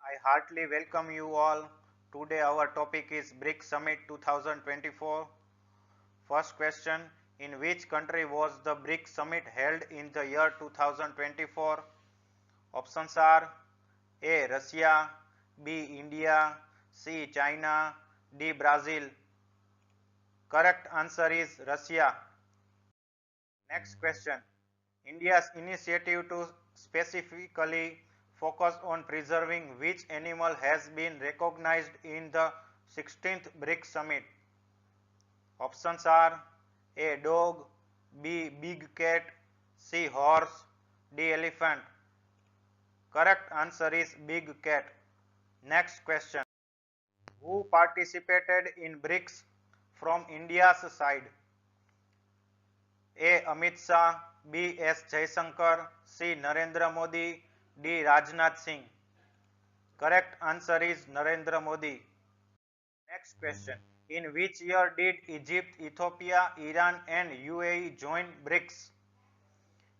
I heartily welcome you all. Today our topic is BRICS Summit 2024. First question, in which country was the BRICS Summit held in the year 2024? Options are A. Russia, B. India, C. China, D. Brazil. Correct answer is Russia. Next question. India's initiative to specifically focus on preserving which animal has been recognized in the 16th BRICS Summit. Options are A. Dog, B. Big cat, C. Horse, D. Elephant. Correct answer is big cat. Next question. Who participated in BRICS from India's side? A. Amit Shah, B. S. Jaishankar, C. Narendra Modi, D. Rajnath Singh. Correct answer is Narendra Modi. Next question. In which year did Egypt, Ethiopia, Iran and UAE join BRICS?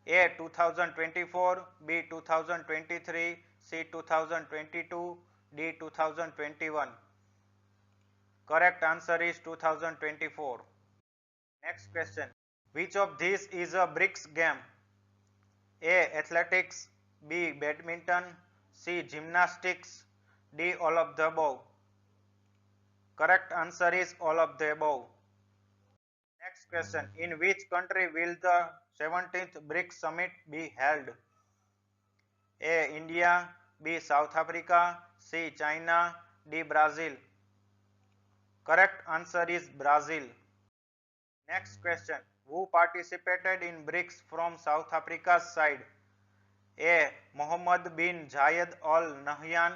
A. 2024, B. 2023, C. 2022, D. 2021. Correct answer is 2024. Next question. Which of these is a BRICS game? A. Athletics, B. Badminton, C. Gymnastics, D. All of the above. Correct answer is all of the above. Next question. In which country will the 17th BRICS Summit be held? A. India, B. South Africa, C. China, D. Brazil. Correct answer is Brazil. Next question. Who participated in BRICS from South Africa's side? A. Mohammed bin Zayed Al Nahyan,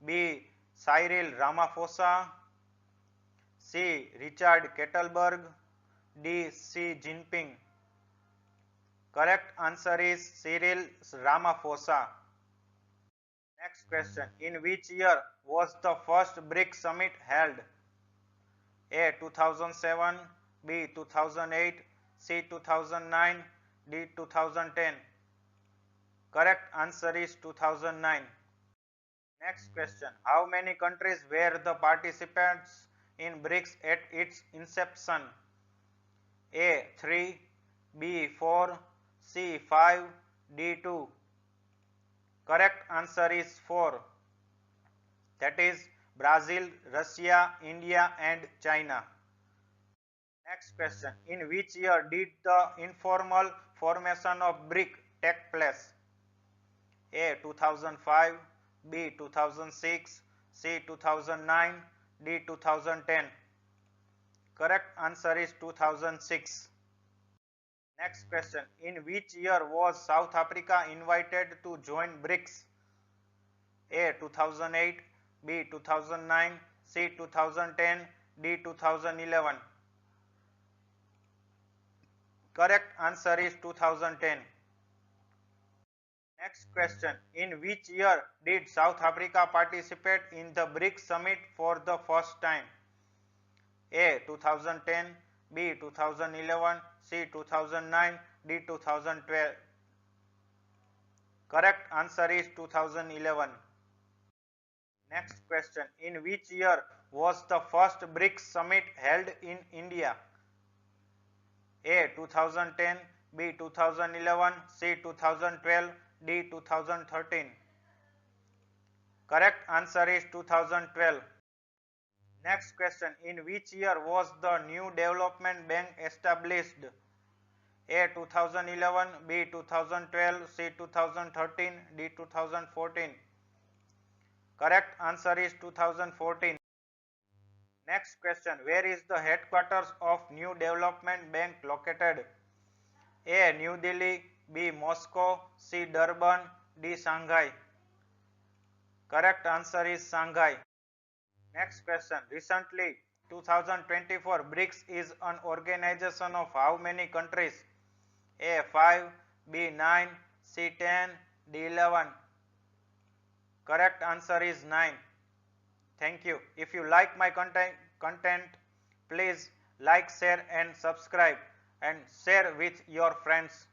B. Cyril Ramaphosa, C. Richard Kettelberg, D. Xi Jinping. Correct answer is Cyril Ramaphosa. Next question. In which year was the first BRICS Summit held? A. 2007, B. 2008, C. 2009, D. 2010. Correct answer is 2009. Next question. How many countries were the participants in BRICS at its inception? A. 3, B. 4, C. 5, D. 2. Correct answer is 4. That is Brazil, Russia, India and China. Next question. In which year did the informal formation of BRIC take place? A. 2005, B. 2006, C. 2009, D. 2010. Correct answer is 2006. Next question. In which year was South Africa invited to join BRICS? A. 2008, B. 2009, C. 2010, D. 2011. Correct answer is 2010. Next question. In which year did South Africa participate in the BRICS Summit for the first time? A. 2010, B. 2011, C. 2009, D. 2012. Correct answer is 2011. Next question. In which year was the first BRICS Summit held in India? A. 2010, B. 2011, C. 2012, D. 2013. Correct answer is 2012. Next question. In which year was the new development bank established? A. 2011, B. 2012, C. 2013, D. 2014. Correct answer is 2014. Next question. Where is the headquarters of New Development Bank located? A. New Delhi, B. Moscow, C. Durban, D. Shanghai. Correct answer is Shanghai. Next question. Recently, 2024 BRICS is an organization of how many countries? A. 5, B. 9, C. 10, D. 11. Correct answer is 9. Thank you. If you like my content, please like, share and subscribe and share with your friends.